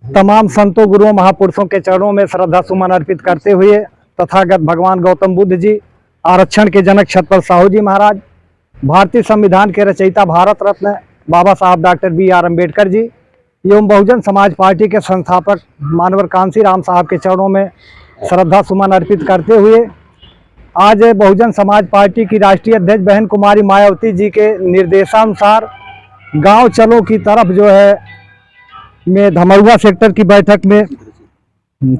तमाम संतों गुरुओं महापुरुषों के चरणों में श्रद्धा सुमन अर्पित करते हुए तथागत भगवान गौतम बुद्ध जी, आरक्षण के जनक छत्रपति साहू जी महाराज, भारतीय संविधान के रचयिता भारत रत्न बाबा साहब डॉक्टर B.R. अम्बेडकर जी एवं बहुजन समाज पार्टी के संस्थापक मानवर कांसी राम साहब के चरणों में श्रद्धा सुमन अर्पित करते हुए आज बहुजन समाज पार्टी की राष्ट्रीय अध्यक्ष बहन कुमारी मायावती जी के निर्देशानुसार गांव चलो की तरफ जो है में धमरुआ सेक्टर की बैठक में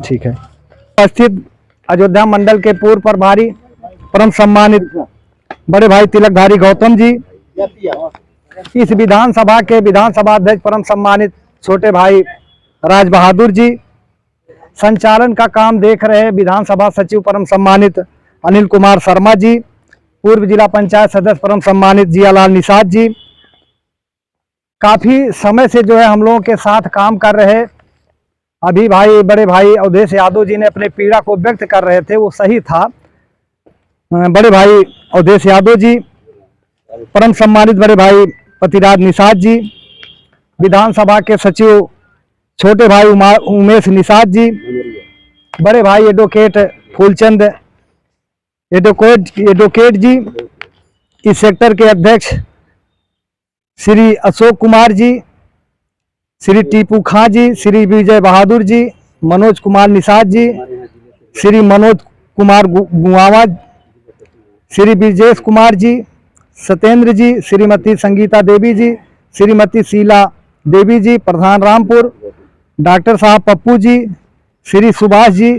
ठीक है उपस्थित अयोध्या मंडल के पूर्व प्रभारी परम सम्मानित बड़े भाई तिलकधारी गौतम जी, इस विधानसभा के विधानसभा अध्यक्ष परम सम्मानित छोटे भाई राज बहादुर जी, संचालन का काम देख रहे विधानसभा सचिव परम सम्मानित अनिल कुमार शर्मा जी, पूर्व जिला पंचायत सदस्य परम सम्मानित जियालाल निषाद जी, काफी समय से जो है हम लोगों के साथ काम कर रहे अभी भाई बड़े भाई अवधेश यादव जी ने अपने पीड़ा को व्यक्त कर रहे थे, वो सही था। बड़े भाई अवधेश यादव जी, परम सम्मानित बड़े भाई पतिराज निषाद जी, विधानसभा के सचिव छोटे भाई उमेश निषाद जी, बड़े भाई एडवोकेट फूलचंद एडवोकेट जी, इस सेक्टर के अध्यक्ष श्री अशोक कुमार जी, श्री टीपू खां जी, श्री विजय बहादुर जी, मनोज कुमार निषाद जी, श्री मनोज कुमार गुआवा, श्री ब्रजेश कुमार जी, सत्येंद्र जी, श्रीमती संगीता देवी जी, श्रीमती शीला देवी जी, प्रधान रामपुर, डॉक्टर साहब पप्पू जी, श्री सुभाष जी,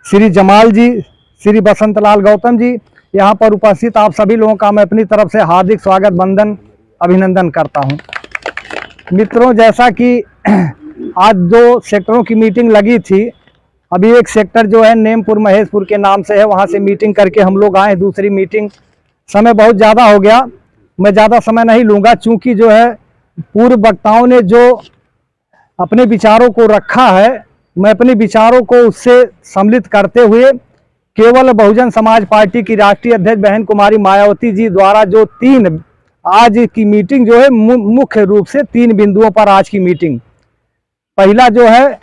श्री जमाल जी, श्री बसंतलाल गौतम जी, यहाँ पर उपस्थित आप सभी लोगों का मैं अपनी तरफ से हार्दिक स्वागत वंदन अभिनंदन करता हूँ। मित्रों, जैसा कि आज 2 सेक्टरों की मीटिंग लगी थी, अभी एक सेक्टर जो है नेमपुर महेशपुर के नाम से है, वहाँ से मीटिंग करके हम लोग आए। दूसरी मीटिंग समय बहुत ज़्यादा हो गया, मैं ज़्यादा समय नहीं लूँगा, चूँकि जो है पूर्व वक्ताओं ने जो अपने विचारों को रखा है, मैं अपने विचारों को उससे सम्मिलित करते हुए केवल बहुजन समाज पार्टी की राष्ट्रीय अध्यक्ष बहन कुमारी मायावती जी द्वारा जो 3 आज की मीटिंग जो है मुख्य रूप से 3 बिंदुओं पर आज की मीटिंग। पहला जो है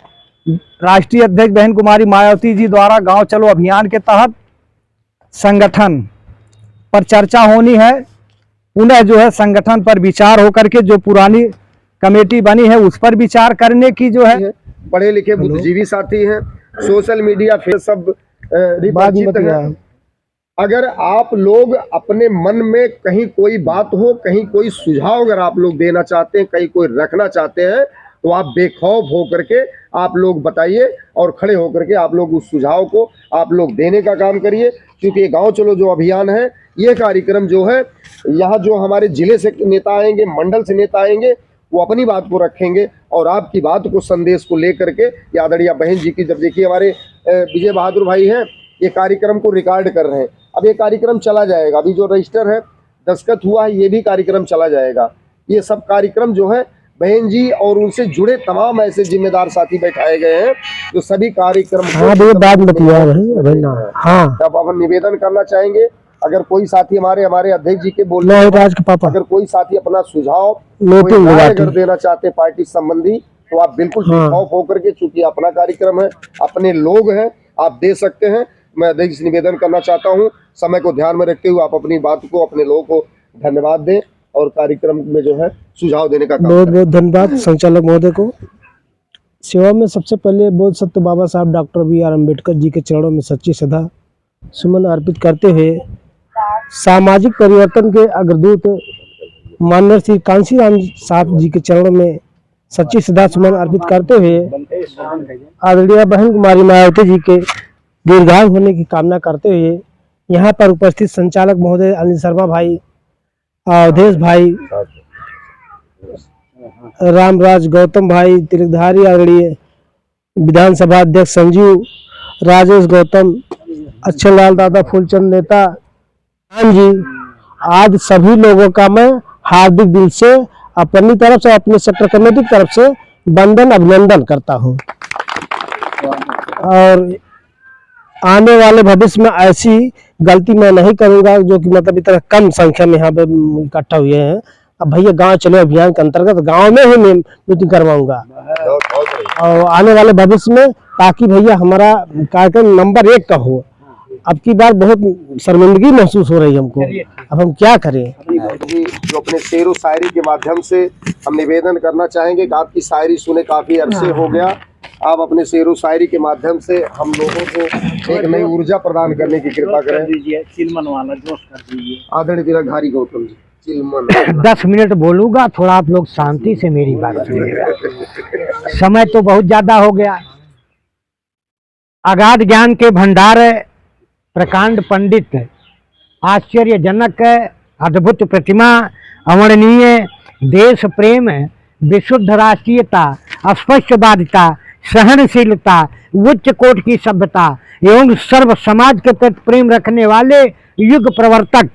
राष्ट्रीय अध्यक्ष बहन कुमारी मायावती जी द्वारा गांव चलो अभियान के तहत संगठन पर चर्चा होनी है। पुनः जो है संगठन पर विचार होकर के जो पुरानी कमेटी बनी है उस पर विचार करने की जो है पढ़े लिखे बुद्धिजीवी साथी हैं, सोशल मीडिया फिर सब परिचित हैं। अगर आप लोग अपने मन में कहीं कोई बात हो, कहीं कोई सुझाव अगर आप लोग देना चाहते हैं, कहीं कोई रखना चाहते हैं, तो आप बेखौफ होकर के आप लोग बताइए और खड़े होकर के आप लोग उस सुझाव को आप लोग देने का काम करिए। क्योंकि ये गांव चलो जो अभियान है, ये कार्यक्रम जो है, यहाँ जो हमारे जिले से नेता आएंगे, मंडल से नेता आएंगे, वो अपनी बात को रखेंगे और आपकी बात को, संदेश को लेकर के आदरणीय बहन जी की, जब देखिए हमारे विजय बहादुर भाई हैं, ये कार्यक्रम को रिकॉर्ड कर रहे हैं। अब ये कार्यक्रम चला जाएगा, अभी जो रजिस्टर है, दस्तखत हुआ है, ये भी कार्यक्रम चला जाएगा। ये सब कार्यक्रम जो है बहन जी और उनसे जुड़े तमाम ऐसे जिम्मेदार साथी बैठाए गए हैं जो सभी कार्यक्रम तब अपन निवेदन करना चाहेंगे। अगर कोई साथी हमारे अध्यक्ष जी के बोलने अगर कोई साथी अपना सुझाव अगर देना चाहते पार्टी संबंधी, तो आप बिल्कुल बेखौफ होकर के, चूंकि अपना कार्यक्रम है, अपने लोग हैं, आप दे सकते हैं। मैं अध्यक्ष से निवेदन करना चाहता हूं, समय को ध्यान में रखते हुए आप अपनी बात को, अपने लोगों को धन्यवाद दें और कार्यक्रम में जो है सुझाव देने का काम बहुत बहुत धन्यवाद संचालक महोदय को। सेवा में सबसे पहले बोध सत्य बाबा साहब डॉक्टर B.R. अम्बेडकर जी के चरणों में सच्ची श्रद्धा सुमन अर्पित करते हुए सामाजिक परिवर्तन के अग्रदूत माननीय श्री कांसी राम साहब जी के चरणों में सच्ची श्रद्धा सुमन अर्पित करते हुए आदरणीय बहन कुमारी मायावती जी के दीर्घायु होने की कामना करते हुए यहाँ पर उपस्थित संचालक महोदय अनिल शर्मा भाई, अवधेश भाई, रामराज गौतम भाई, तिलकधारी आदरणीय विधानसभा अध्यक्ष संजीव राजेश गौतम, अच्छे लाल दादा फूलचंद नेता जी, आज सभी लोगों का मैं हार्दिक दिल से अपनी तरफ से, अपने सेक्टर कमेटी की तरफ से वंदन अभिनंदन करता हूं। और आने वाले भविष्य में ऐसी गलती मैं नहीं करूंगा जो कि मतलब इतना कम संख्या में यहाँ पे इकट्ठा हुए हैं। अब भैया गांव चलो अभियान के अंतर्गत गांव में ही मैं मीटिंग करवाऊंगा। और आने वाले भविष्य में, ताकि भैया हमारा कार्यक्रम नंबर 1 का हो। अब की बार बहुत शर्मिंदगी महसूस हो रही है हमको, अब हम क्या करें। जो अपने शेर व शायरी के माध्यम से हम निवेदन करना चाहेंगे कि आपकी शायरी सुने काफी अरसे हो गया, आप अपने शेर व शायरी के माध्यम से हम लोगों को एक नई ऊर्जा प्रदान करने की कृपा करें। चिलमन वाला जोश कर दीजिए। आदरणीय तिलकधारी गौतम जी, चिलमन 10 मिनट बोलूंगा, थोड़ा आप लोग शांति से मेरी बात सुनिएगा। समय तो बहुत ज्यादा हो गया। अगाध ज्ञान के भंडार, प्रकांड पंडित, आश्चर्यजनक, अद्भुत प्रतिमा, अवर्णनीय देश प्रेम, विशुद्ध राष्ट्रीयता, अस्पष्टवादिता, सहनशीलता, उच्च कोटि की सभ्यता एवं सर्व समाज के प्रति प्रेम रखने वाले युग प्रवर्तक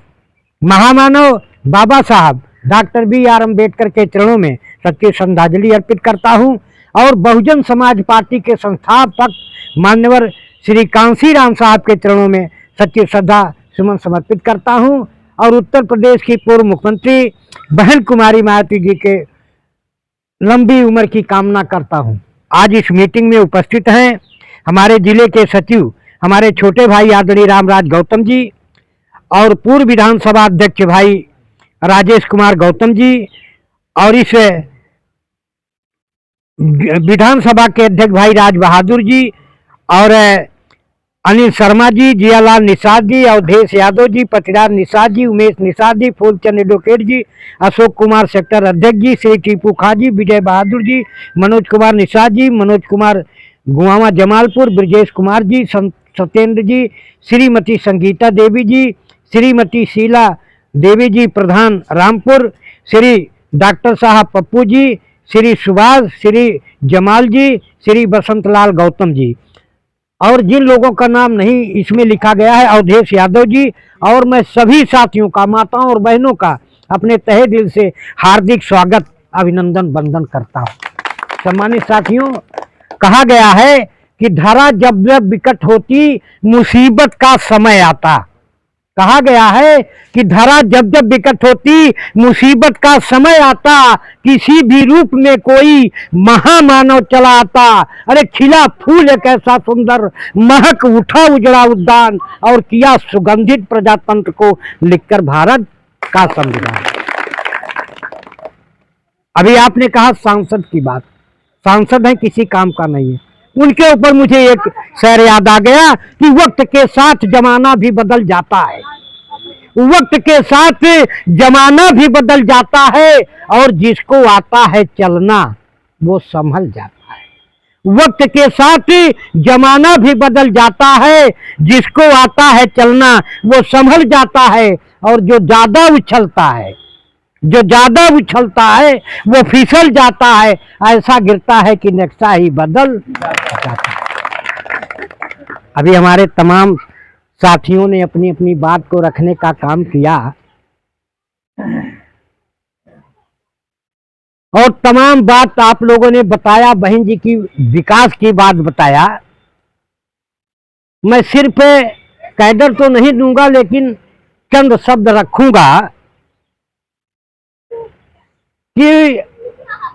महामानव बाबा साहब डॉक्टर B.R. अम्बेडकर के चरणों में सच्ची श्रद्धांजलि अर्पित करता हूं और बहुजन समाज पार्टी के संस्थापक मान्यवर श्री कांसी राम साहब के चरणों में सच्ची श्रद्धा सुमन समर्पित करता हूं और उत्तर प्रदेश की पूर्व मुख्यमंत्री बहन कुमारी मायावती जी के लंबी उम्र की कामना करता हूं। आज इस मीटिंग में उपस्थित हैं हमारे जिले के सचिव, हमारे छोटे भाई आदरणीय रामराज गौतम जी और पूर्व विधानसभा अध्यक्ष भाई राजेश कुमार गौतम जी और इस विधानसभा के अध्यक्ष भाई राज बहादुर जी और अनिल शर्मा जी, जियालाल निषाद जी, अवधेश यादव जी, पतिराज निषाद जी, उमेश निषाद जी, फूलचंद एडवोकेट जी, अशोक कुमार सेक्टर अध्यक्ष जी, श्री टीपू खां जी, विजय बहादुर जी, मनोज कुमार निषाद जी, मनोज कुमार गुआवा जमालपुर, ब्रजेश कुमार जी, सत्येंद्र जी, श्रीमती संगीता देवी जी, श्रीमती शीला देवी जी प्रधान रामपुर, श्री डॉक्टर साहब पप्पू जी, श्री सुभाष, श्री जमाल जी, श्री बसंतलाल गौतम जी और जिन लोगों का नाम नहीं इसमें लिखा गया है, अवधेश यादव जी। और मैं सभी साथियों का, माताओं और बहनों का अपने तहे दिल से हार्दिक स्वागत, अभिनंदन, वंदन करता हूँ। सम्मानित साथियों, कहा गया है कि धरा जब जब विकट होती मुसीबत का समय आता। कहा गया है कि धरा जब जब विकट होती मुसीबत का समय आता, किसी भी रूप में कोई महामानव चला आता। अरे खिला फूल एक ऐसा सुंदर, महक उठा उजड़ा उद्यान और किया सुगंधित प्रजातंत्र को लिखकर भारत का संविधान। अभी आपने कहा सांसद की बात, सांसद है किसी काम का नहीं है। उनके ऊपर मुझे एक शेर याद आ गया कि वक्त के साथ जमाना भी बदल जाता है, वक्त के साथ जमाना भी बदल जाता है और जिसको आता है चलना वो संभल जाता है। वक्त के साथ जमाना भी बदल जाता है, जिसको आता है चलना वो संभल जाता है और जो ज्यादा उछलता है, जो ज्यादा उछलता है वो फिसल जाता है, ऐसा गिरता है कि नक्शा ही बदल जाता है। अभी हमारे तमाम साथियों ने अपनी अपनी बात को रखने का काम किया और तमाम बात आप लोगों ने बताया, बहन जी की विकास की बात बताया। मैं सिर्फ कैडर तो नहीं दूंगा लेकिन चंद शब्द रखूंगा कि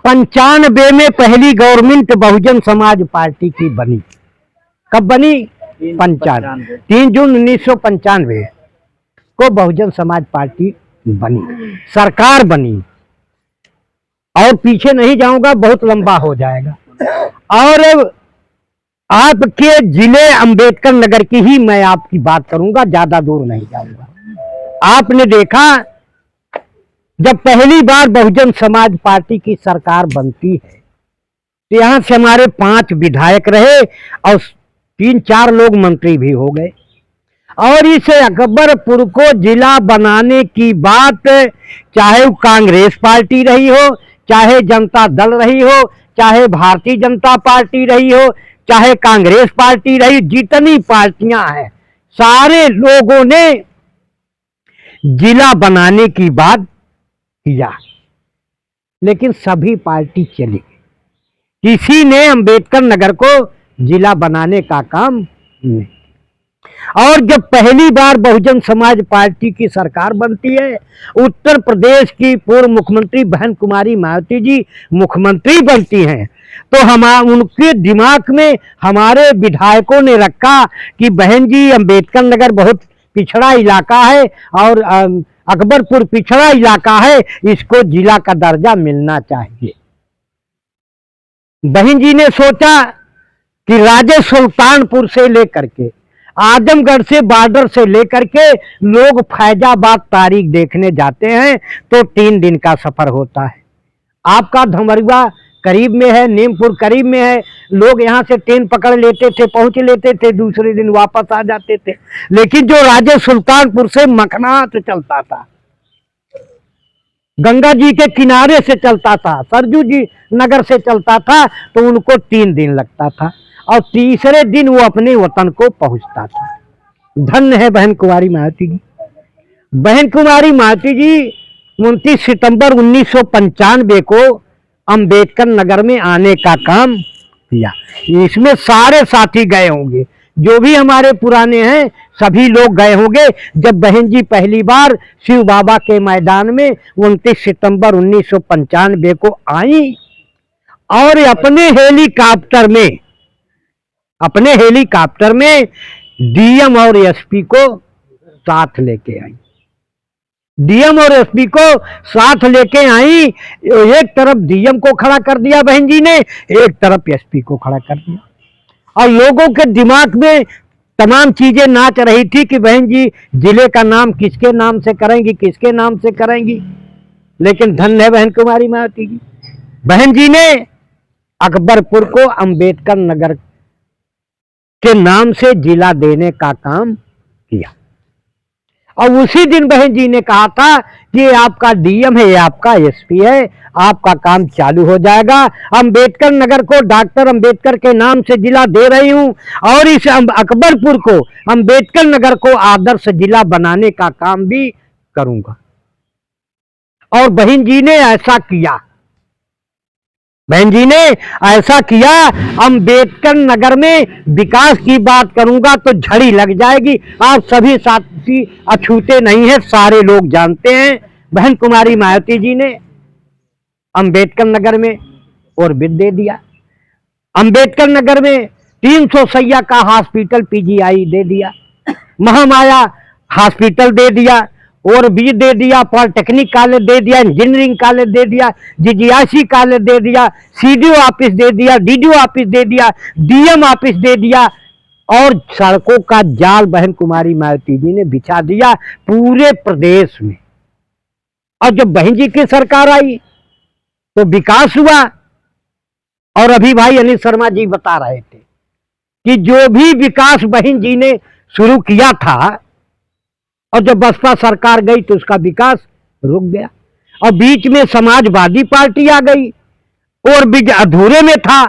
95 में पहली गवर्नमेंट बहुजन समाज पार्टी की बनी। कब बनी? 95, 3 जून 1995 को बहुजन समाज पार्टी बनी, सरकार बनी। और पीछे नहीं जाऊंगा, बहुत लंबा हो जाएगा। और आपके जिले अंबेडकर नगर की ही मैं आपकी बात करूंगा, ज्यादा दूर नहीं जाऊंगा। आपने देखा जब पहली बार बहुजन समाज पार्टी की सरकार बनती है तो यहां से हमारे 5 विधायक रहे और 3-4 लोग मंत्री भी हो गए। और इस अकबरपुर को जिला बनाने की बात, चाहे वो कांग्रेस पार्टी रही हो, चाहे जनता दल रही हो, चाहे भारतीय जनता पार्टी रही हो, चाहे कांग्रेस पार्टी रही, जितनी पार्टियां हैं सारे लोगों ने जिला बनाने की बात किया, लेकिन सभी पार्टी चली, किसी ने अंबेडकर नगर को जिला बनाने का काम नहीं। और जब पहली बार बहुजन समाज पार्टी की सरकार बनती है, उत्तर प्रदेश की पूर्व मुख्यमंत्री बहन कुमारी मायावती जी मुख्यमंत्री बनती हैं, तो उनके दिमाग में हमारे विधायकों ने रखा कि बहन जी अंबेडकर नगर बहुत पिछड़ा इलाका है और अकबरपुर पिछड़ा इलाका है, इसको जिला का दर्जा मिलना चाहिए। बहन जी ने सोचा कि राजे सुल्तानपुर से लेकर के आजमगढ़ से बॉर्डर से लेकर के लोग फैजाबाद तारीख देखने जाते हैं तो 3 दिन का सफर होता है। आपका धमरुआ करीब में है, नीमपुर करीब में है, लोग यहाँ से ट्रेन पकड़ लेते थे, पहुंच लेते थे, दूसरे दिन वापस आ जाते थे। लेकिन जो राजे सुल्तानपुर से मखनात चलता था, गंगा जी के किनारे से चलता था, सरजू जी नगर से चलता था, तो उनको 3 दिन लगता था और तीसरे दिन वो अपने वतन को पहुंचता था। धन्य है बहन कुमारी मायावती जी। बहन कुमारी मायावती जी 29 सितंबर 1995 को अंबेडकर नगर में आने का काम किया। इसमें सारे साथी गए होंगे, जो भी हमारे पुराने हैं सभी लोग गए होंगे जब बहन जी पहली बार शिव बाबा के मैदान में 29 सितंबर 1995 को आई और अपने हेलीकॉप्टर में डीएम और एसपी को साथ लेके आई। डीएम और एसपी को साथ लेके आई, एक तरफ डीएम को खड़ा कर दिया बहन जी ने, एक तरफ एसपी को खड़ा कर दिया और लोगों के दिमाग में तमाम चीजें नाच रही थी कि बहन जी जिले का नाम किसके नाम से करेंगी, किसके नाम से करेंगी। लेकिन धन्य है बहन कुमारी मायावती जी। बहन जी ने अकबरपुर को अंबेडकर नगर के नाम से जिला देने का काम किया और उसी दिन बहन जी ने कहा था कि ये आपका डीएम है, ये आपका एसपी है, आपका काम चालू हो जाएगा। अंबेडकर नगर को डॉक्टर अंबेडकर के नाम से जिला दे रही हूं और इस अकबरपुर को अंबेडकर नगर को आदर्श जिला बनाने का काम भी करूंगा। और बहन जी ने ऐसा किया। बहन जी ने ऐसा किया। अंबेडकर नगर में विकास की बात करूंगा तो झड़ी लग जाएगी। आप सभी साथी अछूते नहीं है, सारे लोग जानते हैं बहन कुमारी मायावती जी ने अंबेडकर नगर में ऑर्बिट दे दिया। अंबेडकर नगर में 300 सैया का हॉस्पिटल पीजीआई दे दिया, महामाया हॉस्पिटल दे दिया, और भी दे दिया, पॉलिटेक्निक कॉलेज दे दिया, इंजीनियरिंग कॉलेज दे दिया, जीजीआईसी कॉलेज दे दिया, सीडीओ ऑफिस दे दिया, डीडीओ ऑफिस दे दिया, डीएम ऑफिस दे दिया और सड़कों का जाल बहन कुमारी मायावती जी ने बिछा दिया पूरे प्रदेश में। और जब बहन जी की सरकार आई तो विकास हुआ। और अभी भाई अनिल शर्मा जी बता रहे थे कि जो भी विकास बहन जी ने शुरू किया था और जब बसपा सरकार गई तो उसका विकास रुक गया और बीच में समाजवादी पार्टी आ गई और बीच अधूरे में था।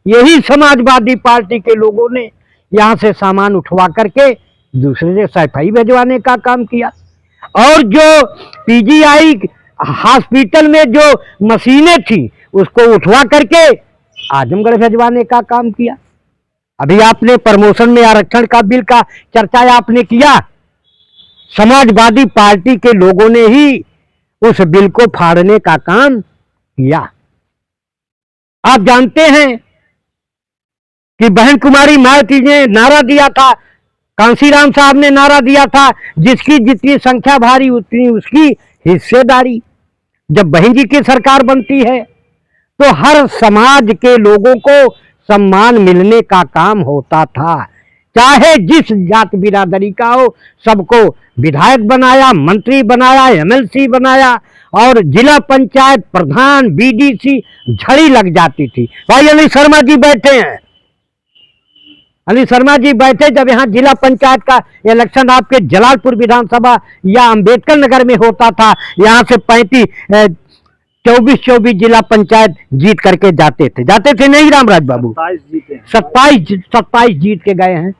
यही समाजवादी पार्टी के लोगों ने यहां से सामान उठवा करके दूसरे से सफाई भिजवाने का काम किया और जो पीजीआई हॉस्पिटल में जो मशीनें थी उसको उठवा करके आजमगढ़ भिजवाने का काम किया। अभी आपने प्रमोशन में आरक्षण का बिल का चर्चा आपने किया, समाजवादी पार्टी के लोगों ने ही उस बिल को फाड़ने का काम किया। आप जानते हैं कि बहन कुमारी मायावती ने नारा दिया था, कांसीराम साहब ने नारा दिया था, जिसकी जितनी संख्या भारी उतनी उसकी हिस्सेदारी। जब बहन जी की सरकार बनती है तो हर समाज के लोगों को सम्मान मिलने का काम होता था, चाहे जिस जात बिरादरी का हो। सबको विधायक बनाया, मंत्री बनाया, एमएलसी बनाया और जिला पंचायत प्रधान, बीडीसी झड़ी लग जाती थी। भाई अनिल शर्मा जी बैठे हैं, अनिल शर्मा जी बैठे जब यहाँ जिला पंचायत का इलेक्शन आपके जलालपुर विधानसभा या अंबेडकर नगर में होता था, यहाँ से 24 जिला पंचायत जीत करके जाते थे नहीं रामराज बाबू? 27 जीत के गए हैं,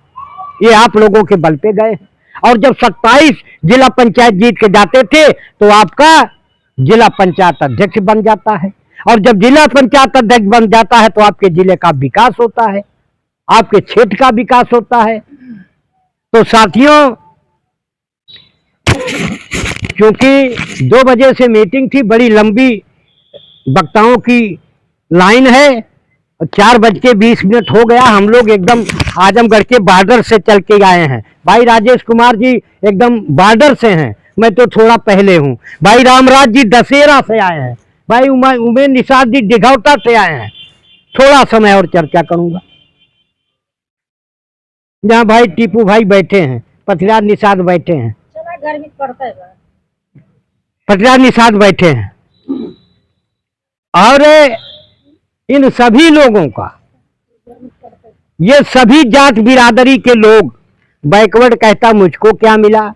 ये आप लोगों के बल पे गए हैं। और जब 27 जिला पंचायत जीत के जाते थे तो आपका जिला पंचायत अध्यक्ष बन जाता है और जब जिला पंचायत अध्यक्ष बन जाता है तो आपके जिले का विकास होता है, आपके क्षेत्र का विकास होता है। तो साथियों, क्योंकि 2 बजे से मीटिंग थी, बड़ी लंबी वक्ताओं की लाइन है, 4:20 हो गया। हम लोग एकदम आजमगढ़ के बॉर्डर से चल के आए हैं। भाई राजेश कुमार जी एकदम बॉर्डर से हैं, मैं तो थोड़ा पहले हूं। भाई रामराज जी दशहरा से आए हैं। भाई उमेश निषाद जी दिघौटा से आए हैं। थोड़ा समय और चर्चा करूंगा। जहाँ भाई टीपू भाई बैठे हैं, पथराज निषाद बैठे हैं, गर्मी पड़ता है, पथराज निषाद बैठे हैं, और इन सभी लोगों का, ये सभी जाट बिरादरी के लोग, बैकवर्ड कहता मुझको क्या मिला,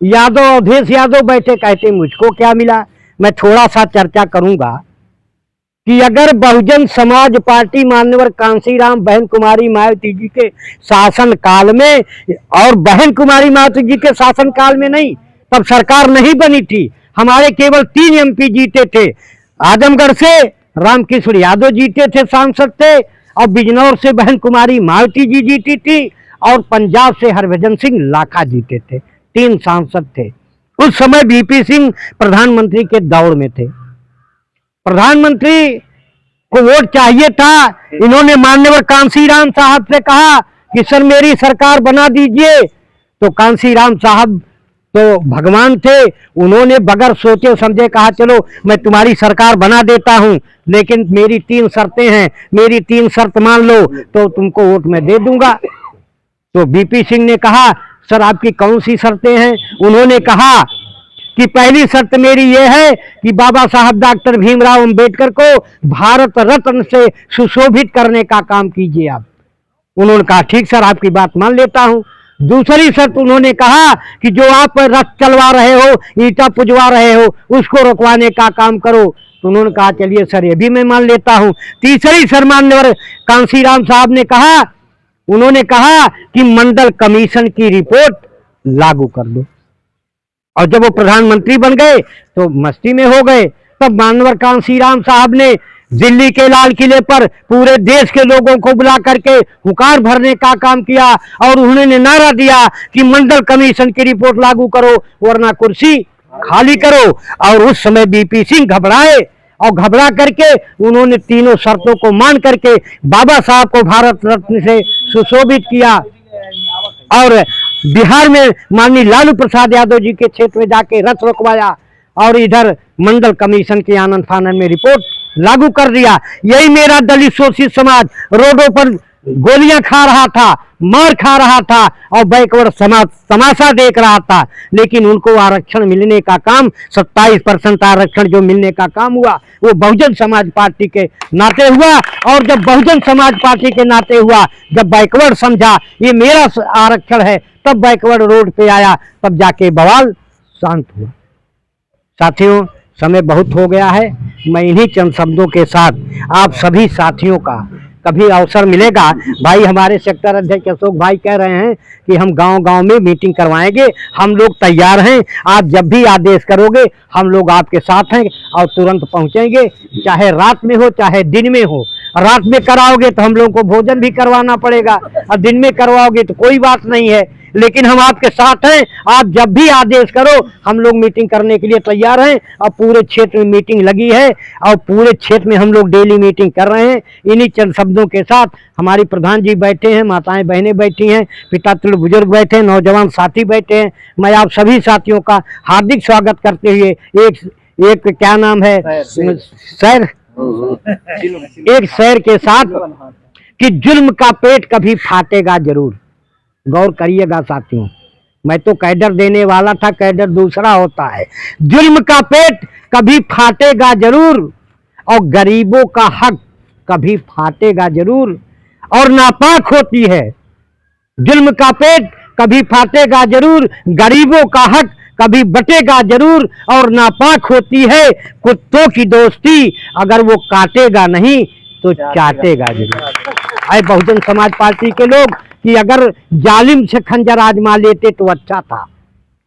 यादव अवधेश यादव बैठे कहते मुझको क्या मिला। मैं थोड़ा सा चर्चा करूंगा कि अगर बहुजन समाज पार्टी मान्यवर कांसीराम बहन कुमारी मायावती जी के शासन काल में, और बहन कुमारी मायावती जी के शासन काल में नहीं, तब सरकार नहीं बनी थी, हमारे केवल 3 MP जीते थे। आजमगढ़ से रामकिशोर यादव जीते थे, सांसद थे, और बिजनौर से बहन कुमारी मायावती जी जीती थी, और पंजाब से हरभजन सिंह लाखा जीते थे। 3 सांसद थे। उस समय VP सिंह प्रधानमंत्री के दौर में थे। प्रधानमंत्री को वोट चाहिए था। इन्होंने माननीय कांसीराम साहब से कहा कि सर मेरी सरकार बना दीजिए। तो कांसीराम साहब तो भगवान थे, उन्होंने बगैर सोचे समझे कहा चलो मैं तुम्हारी सरकार बना देता हूं, लेकिन मेरी 3 शर्तें हैं, मेरी 3 शर्त मान लो तो तुमको वोट मैं दे दूंगा। तो VP सिंह ने कहा सर आपकी कौन सी शर्तें हैं? उन्होंने कहा कि पहली शर्त मेरी यह है कि बाबा साहब डॉक्टर भीमराव अंबेडकर को भारत रत्न से सुशोभित करने का काम कीजिए आप। उन्होंने कहा ठीक सर आपकी बात मान लेता हूं। दूसरी शर्त उन्होंने कहा कि जो आप रथ चलवा रहे हो, ईंटा पुजवा रहे हो, उसको रुकवाने का काम करो। तो उन्होंने कहा चलिए सर ये भी मैं मान लेता हूं। तीसरी शर्त मान्यवर कांसीराम साहब ने कहा, उन्होंने कहा कि मंडल कमीशन की रिपोर्ट लागू कर दो। और जब वो प्रधानमंत्री बन गए तो मस्ती में हो गए। तब माननीय कांसीराम साहब ने दिल्ली के लाल किले पर पूरे देश के लोगों को बुला करके हुकार भरने का काम किया, और उन्होंने नारा दिया कि मंडल कमीशन की रिपोर्ट लागू करो वरना कुर्सी खाली करो। और उस समय VP सिंह घबराए, और घबरा करके उन्होंने तीनों शर्तों को मान करके बाबा साहब को भारत रत्न से सुशोभित किया। और बिहार में माननीय लालू प्रसाद यादव जी के क्षेत्र में जाके रथ रुकवाया, और इधर मंडल कमीशन के आनंद फानन में रिपोर्ट लागू कर दिया। यही मेरा दलित शोषित समाज रोडों पर गोलियां खा रहा था, मार खा रहा था, और बैकवर्ड समाज तमाशा देख रहा था। लेकिन उनको आरक्षण मिलने का काम, 27% आरक्षण जो मिलने का काम हुआ वो बहुजन समाज पार्टी के नाते हुआ। और जब बहुजन समाज पार्टी के नाते हुआ, जब बैकवर्ड समझा ये मेरा आरक्षण है, तब बैकवर्ड रोड पे आया, तब जाके बवाल शांत हुआ। साथियों समय बहुत हो गया है। मैं इन्हीं चंद शब्दों के साथ आप सभी साथियों का कभी अवसर मिलेगा। भाई हमारे सेक्टर अध्यक्ष अशोक भाई कह रहे हैं कि हम गांव-गांव में मीटिंग करवाएंगे। हम लोग तैयार हैं, आप जब भी आदेश करोगे हम लोग आपके साथ हैं और तुरंत पहुंचेंगे, चाहे रात में हो चाहे दिन में हो। रात में कराओगे तो हम लोगों को भोजन भी करवाना पड़ेगा, और दिन में करवाओगे तो कोई बात नहीं है, लेकिन हम आपके साथ हैं। आप जब भी आदेश करो हम लोग मीटिंग करने के लिए तैयार हैं। और पूरे क्षेत्र में मीटिंग लगी है, और पूरे क्षेत्र में हम लोग डेली मीटिंग कर रहे हैं। इन्हीं चंद शब्दों के साथ हमारी प्रधान जी बैठे हैं, माताएं बहनें बैठी हैं, पिता तुल्य बुजुर्ग बैठे हैं, नौजवान साथी बैठे हैं। मैं आप सभी साथियों का हार्दिक स्वागत करते हुए एक क्या नाम है सर, एक शहर के साथ कि जुल्म का पेट कभी फाटेगा जरूर। गौर करिएगा साथियों, मैं तो कैडर देने वाला था, कैडर दूसरा होता है। जुल्म का पेट कभी फाटेगा जरूर, और गरीबों का हक कभी फाटेगा जरूर। और नापाक होती है जुल्म का पेट कभी फाटेगा जरूर, गरीबों का हक कभी बटेगा जरूर। और नापाक होती है कुत्तों की दोस्ती, अगर वो काटेगा नहीं तो चाटेगा जरूर। आए बहुजन समाज पार्टी के लोग कि अगर जालिम से खंजर आजमा लेते तो अच्छा था,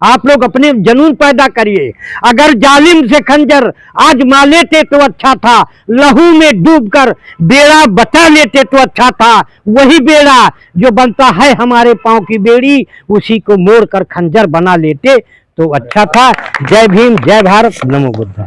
आप लोग अपने जुनून पैदा करिए। अगर जालिम से खंजर आज मा लेते तो अच्छा था, लहू में डूबकर बेड़ा बचा लेते तो अच्छा था। वही बेड़ा जो बनता है हमारे पांव की बेड़ी, उसी को मोड़ कर खंजर बना लेते तो अच्छा था। जय भीम, जय भारत, नमो बुद्धा।